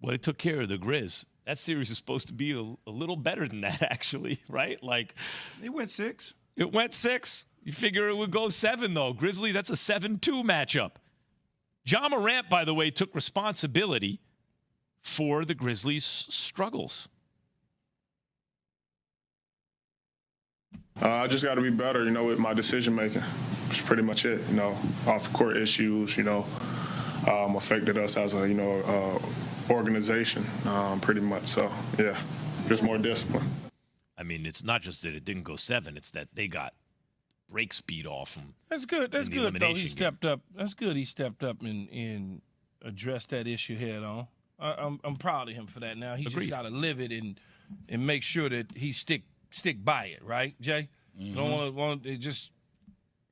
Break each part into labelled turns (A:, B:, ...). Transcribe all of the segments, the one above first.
A: Well, they took care of the Grizz. That series is supposed to be a little better than that, actually, right? Like,
B: it went 6.
A: It went 6. You figure it would go 7, though. Grizzly, that's a 7-2 matchup. Ja Morant, by the way, took responsibility for the Grizzlies' struggles.
C: I just got to be better, with my decision making. That's pretty much it. Off the court issues, affected us as a, organization, pretty much. So, yeah, just more discipline.
A: I mean, it's not just that it didn't go 7; it's that they got break speed off them.
D: That's good. That's good, though. He stepped up. That's good. He stepped up and addressed that issue head on. I'm proud of him for that. Now he just got to live it and make sure that he stick by it, right, Jay? Mm-hmm. Don't want to just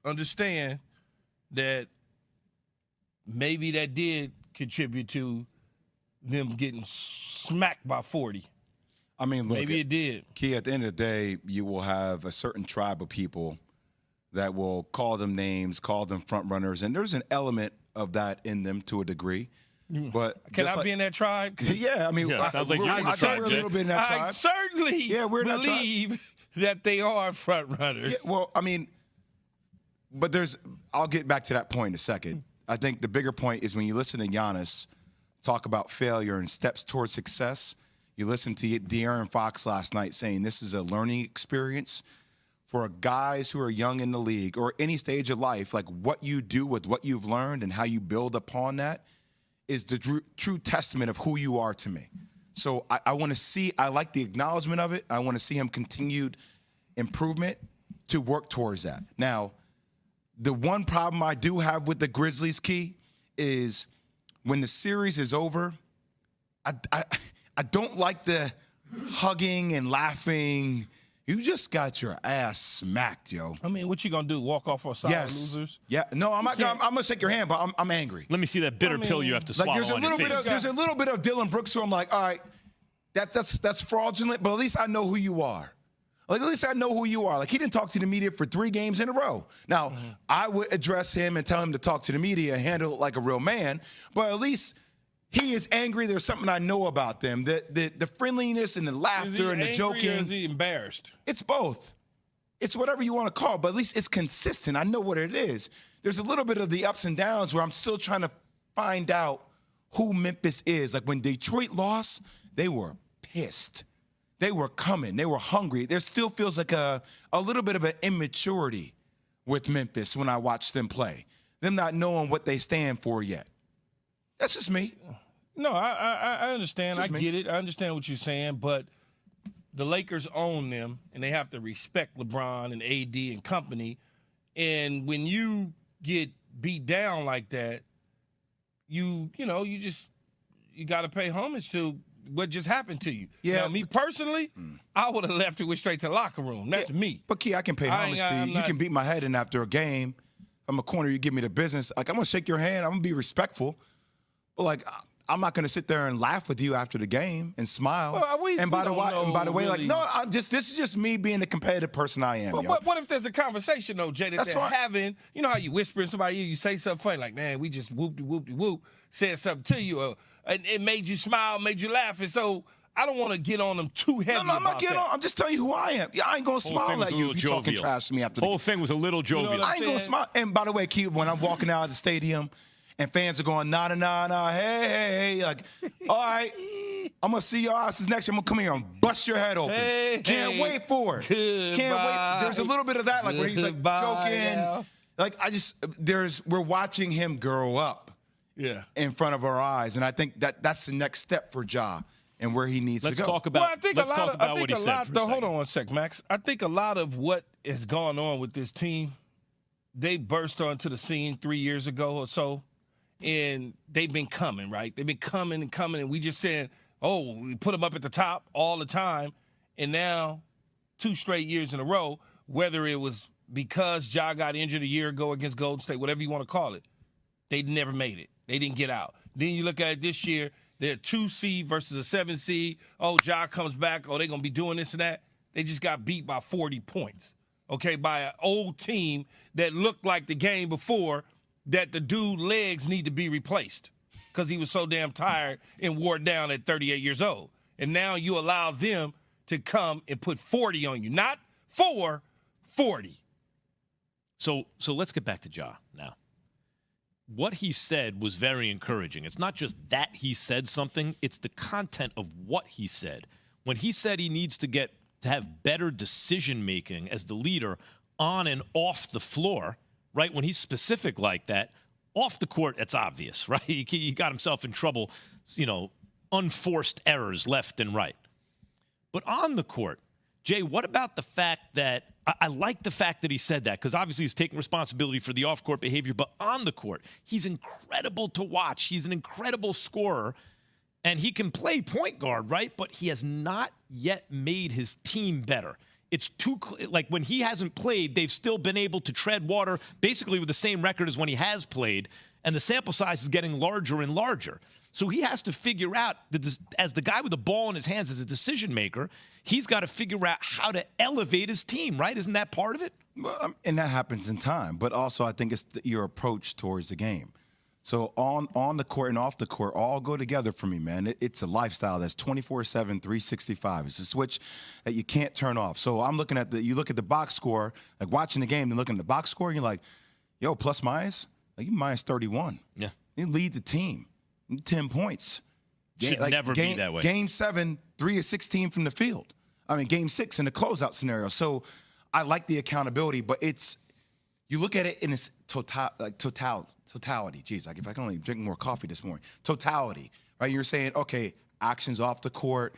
D: understand that maybe that did contribute to them getting smacked by 40.
B: I mean, look,
D: maybe it did.
B: Key, at the end of the day, you will have a certain tribe of people that will call them names, call them front runners, and there's an element of that in them to a degree. But
D: can I be in that tribe?
B: Yeah, I mean,
A: sounds like you're in the tribe,
B: we're a little bit in that tribe.
D: I certainly believe that they are front runners.
B: Yeah, well, I mean, but I'll get back to that point in a second. I think the bigger point is when you listen to Giannis talk about failure and steps towards success, you listen to De'Aaron Fox last night saying this is a learning experience for guys who are young in the league or any stage of life. Like, what you do with what you've learned and how you build upon that is the true testament of who you are to me. So I want to see, I like the acknowledgement of it. I want to see him continued improvement to work towards that. Now, the one problem I do have with the Grizzlies, Key, is when the series is over, I don't like the hugging and laughing. You just got your ass smacked, yo.
D: I mean, what you gonna do? Walk off our side of losers?
B: Yeah. No, I'm gonna shake your hand, but I'm angry.
A: Let me see that bitter pill you have to swallow
B: there's a
A: on
B: little
A: your face.
B: there's a little bit of Dylan Brooks who I'm like, all right, that's fraudulent, but at least I know who you are. Like, at least I know who you are. Like, he didn't talk to the media for 3 games in a row. Now, I would address him and tell him to talk to the media and handle it like a real man, but at least he is angry. There's something I know about them. The friendliness and the laughter and the joking.
D: Or is he embarrassed?
B: It's both. It's whatever you want to call it, but at least it's consistent. I know what it is. There's a little bit of the ups and downs where I'm still trying to find out who Memphis is. Like, when Detroit lost, they were pissed. They were coming. They were hungry. There still feels like a little bit of an immaturity with Memphis when I watch them play. Them not knowing what they stand for yet. That's just me.
D: No, I understand. I get it. I understand what you're saying, but the Lakers own them, and they have to respect LeBron and AD and company. And when you get beat down like that, you got to pay homage to what just happened to you.
B: Yeah.
D: Now, me personally, I would have left it went straight to the locker room. That's me.
B: But, Key, I can pay homage to you. You can beat my head in after a game. I'm a corner. You give me the business. Like, I'm going to shake your hand. I'm going to be respectful. But, like, I'm not going to sit there and laugh with you after the game and smile.
D: Well,
B: by the way,
D: really.
B: like, no, this is just me being the competitive person I am.
D: But what if there's a conversation, though, Jay, that they're having? You know how you whisper in somebody's ear, you say something funny, like, man, we just whoop-de-whoop-de-whoop, said something to you, and it made you smile, made you laugh, and so I don't want to get on them too heavy.
B: No, I'm not getting on. I'm just telling you who I am. Yeah, I ain't going to smile at you if you're talking trash to me after the
A: whole thing was a little jovial.
D: You know
B: I ain't going to smile. And by the way, Key, when I'm walking out of the stadium and fans are going, nah, hey, like, all right, I'm going to see your asses next year. I'm going to come here and bust your head open. Can't wait for it. Can't wait. There's a little bit of that, like, where he's, like, joking.
D: Now.
B: Like, we're watching him grow up in front of our eyes. And I think that's the next step for Ja and where he needs to go.
A: Talk about, let's talk about what he said for a second.
D: Hold on one sec, Max. I think a lot of what has gone on with this team, they burst onto the scene 3 years ago or so, and they've been coming, right? They've been coming and coming, and we just saying, oh, we put them up at the top all the time, and now 2 straight years in a row, whether it was because Ja got injured a year ago against Golden State, whatever you want to call it, they never made it. They didn't get out. Then you look at it this year, they're a 2 seed versus a 7 seed. Oh, Ja comes back. Oh, they're going to be doing this and that. They just got beat by 40 points, okay, by an old team that looked like the game before that the dude legs need to be replaced because he was so damn tired and wore down at 38 years old. And now you allow them to come and put 40 on you. Not 4, 40.
A: So let's get back to Ja now. What he said was very encouraging. It's not just that he said something, it's the content of what he said. When he said he needs to have better decision-making as the leader on and off the floor, right? When he's specific like that, off the court, it's obvious, right? He got himself in trouble, unforced errors left and right. But on the court, Jay, what about the fact that I like the fact that he said that, because obviously he's taking responsibility for the off-court behavior, but on the court, he's incredible to watch. He's an incredible scorer, and he can play point guard, right? But he has not yet made his team better. It's like when he hasn't played, they've still been able to tread water basically with the same record as when he has played, and the sample size is getting larger and larger. So he has to figure out, as the guy with the ball in his hands, as a decision maker, he's got to figure out how to elevate his team, right? Isn't that part of it?
B: Well, and that happens in time. But also I think it's your approach towards the game. So on the court and off the court all go together for me, man. It's a lifestyle that's 24/7, 365. It's a switch that you can't turn off. So I'm looking at you look at the box score, like watching the game and looking at the box score, and you're like, yo, plus minus, like you minus 31.
A: Yeah.
B: You lead the team. 10 points.
A: Should never be that way.
B: Game 7, 3 of 16 from the field. I mean, game 6 in the closeout scenario. So I like the accountability, but you look at it in its totality. Geez, like if I can only drink more coffee this morning. Totality, right? You're saying, okay, actions off the court,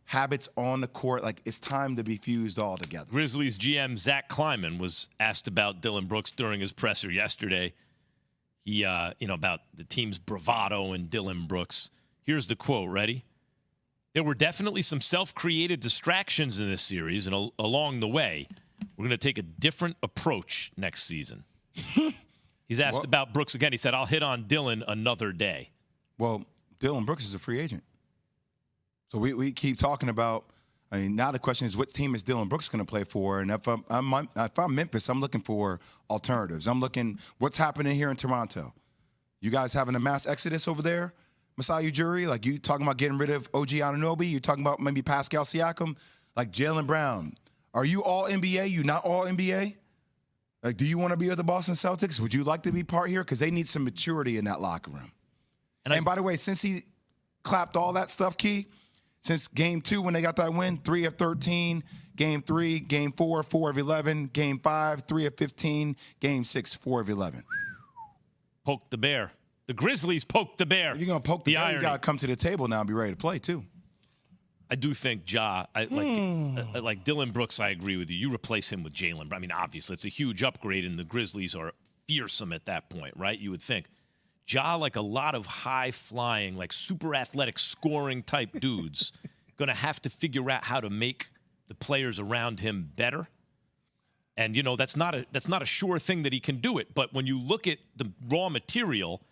B: habits on the court. Like it's time to be fused all together.
A: Grizzlies GM Zach Kleiman was asked about Dillon Brooks during his presser yesterday. He, about the team's bravado and Dillon Brooks. Here's the quote. Ready? There were definitely some self-created distractions in this series, and along the way, we're going to take a different approach next season. He's asked about Brooks again. He said, I'll hit on Dillon another day. Well,
B: Dillon Brooks is a free agent. So we keep talking about, now the question is, what team is Dillon Brooks going to play for? And if I'm Memphis, I'm looking for alternatives. I'm looking, what's happening here in Toronto? You guys having a mass exodus over there? Masai Ujiri, like you talking about getting rid of OG Anunoby? You talking about maybe Pascal Siakam? Like Jaylen Brown. Are you all NBA? You not all NBA? Like, do you want to be with the Boston Celtics? Would you like to be part here? Because they need some maturity in that locker room. And by the way, since he clapped all that stuff, Key, since game 2 when they got that win, 3 of 13, game 3, game 4, 4 of 11, game 5, 3 of 15, game 6, 4 of 11.
A: Poke the bear. The Grizzlies poked the bear.
B: If you're going to poke the bear,
A: irony.
B: You got to come to the table now and be ready to play, too.
A: I do think like Dillon Brooks, I agree with you. You replace him with Jaylen. I mean, obviously, it's a huge upgrade, and the Grizzlies are fearsome at that point, right? You would think. Ja, like a lot of high-flying, like super athletic scoring type dudes, going to have to figure out how to make the players around him better. And, that's not a sure thing that he can do it. But when you look at the raw material,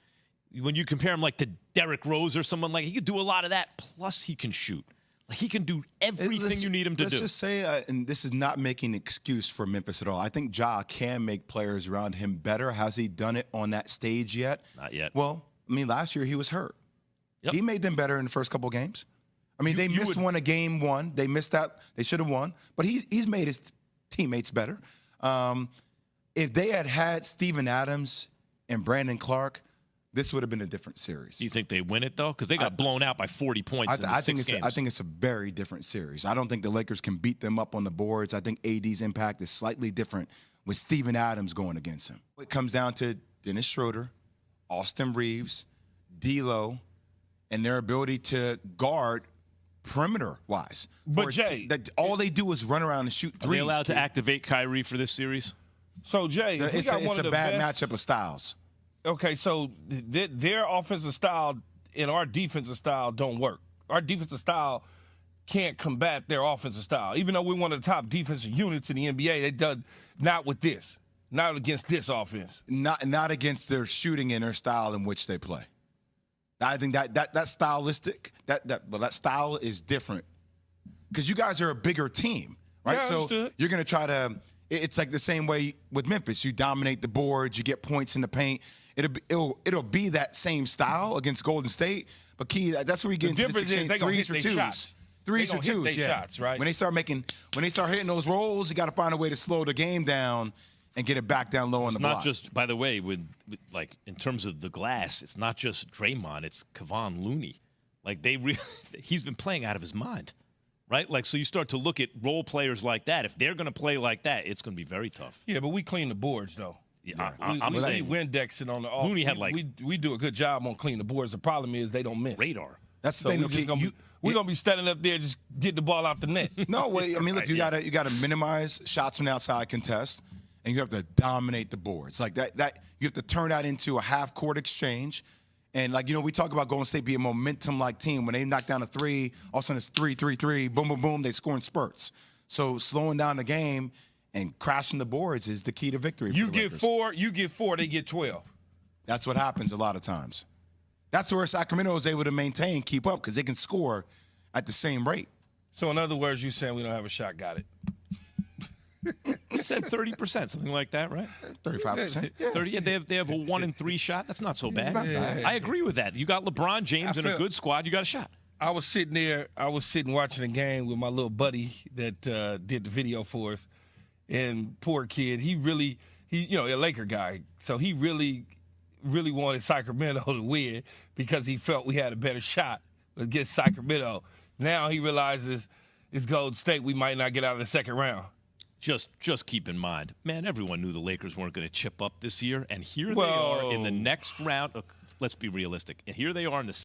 A: when you compare him like to Derrick Rose or someone like, he could do a lot of that, plus he can shoot. Like he can do everything you need him to do.
B: Let's just say, and this is not making an excuse for Memphis at all. I think Ja can make players around him better. Has he done it on that stage yet?
A: Not yet.
B: Well, I mean, last year he was hurt.
A: Yep.
B: He made them better in the first couple games. I mean, they missed one of game 1. They missed that. They should have won. But he's made his teammates better. If they had Steven Adams and Brandon Clark, this would have been a different series.
A: Do you think they win it, though? Because they got blown out by 40 points in the 6 games.
B: I think it's a very different series. I don't think the Lakers can beat them up on the boards. I think AD's impact is slightly different with Steven Adams going against him. It comes down to Dennis Schroeder, Austin Reeves, D'Lo, and their ability to guard perimeter-wise.
D: But, Jay,
B: all they do is run around and shoot threes.
A: Are they allowed to activate Kyrie for this series?
D: So, Jay,
B: it's a bad matchup of styles.
D: Okay, so their offensive style and our defensive style don't work. Our defensive style can't combat their offensive style. Even though we're one of the top defensive units in the NBA, they done not with this, not against this offense.
B: Not against their shooting and their style in which they play. I think that style is different because you guys are a bigger team, right?
D: Yeah,
B: so
D: understood.
B: you're going to try to. It's like the same way with Memphis. You dominate the boards, you get points in the paint. It'll be that same style against Golden State. But Key, that's where we get into
D: difference
B: this
D: is they gonna
B: threes
D: hit
B: or
D: they
B: twos.
D: shots.
B: Threes
D: They
B: or
D: gonna hit
B: twos,
D: they
B: yeah.
D: shots, right?
B: When they start hitting those rolls, you got to find a way to slow the game down and get it back down low on the block.
A: Not just, by the way, with like in terms of the glass, it's not just Draymond, it's Kevon Looney. Like he's been playing out of his mind, right? Like, so you start to look at role players like that. If they're going to play like that, it's going to be very tough.
D: Yeah, but we clean the boards though.
A: Yeah,
D: I'm
A: saying
D: we indexing on the off.
A: Looney had
D: we do a good job on cleaning the boards. The problem is they don't miss.
A: radar.
B: That's the
D: So
B: thing.
D: we
B: though,
D: just
B: Key.
D: we're gonna be standing up there just getting the ball out the net.
B: No way. I mean, look, you gotta minimize shots from the outside contest, and you have to dominate the boards. Like that you have to turn that into a half court exchange. And like, we talk about Golden State being a momentum like team. When they knock down a three, all of a sudden it's 3-3-3, boom, boom, boom, they score in spurts. So slowing down the game and crashing the boards is the key to victory.
D: You
B: for the
D: get
B: Lakers.
D: 4, they get 12.
B: That's what happens a lot of times. That's where Sacramento is able to keep up, because they can score at the same rate.
D: So in other words, you saying we don't have a shot? Got it.
A: You said 30%, something like that, right?
B: 35%. Yeah.
A: 30. Yeah, they have a 1 in 3 shot. That's not so bad.
B: not bad.
A: I agree with that. You got LeBron James and a good squad. You got a shot.
D: I was sitting there. I was sitting watching a game with my little buddy that did the video for us, and poor kid. He a Laker guy, so he really wanted Sacramento to win because he felt we had a better shot against Sacramento. Now he realizes it's Golden State. We might not get out of the second round.
A: Just keep in mind, man, everyone knew the Lakers weren't going to chip up this year, and here they are in the next round. Let's be realistic. And here they are in the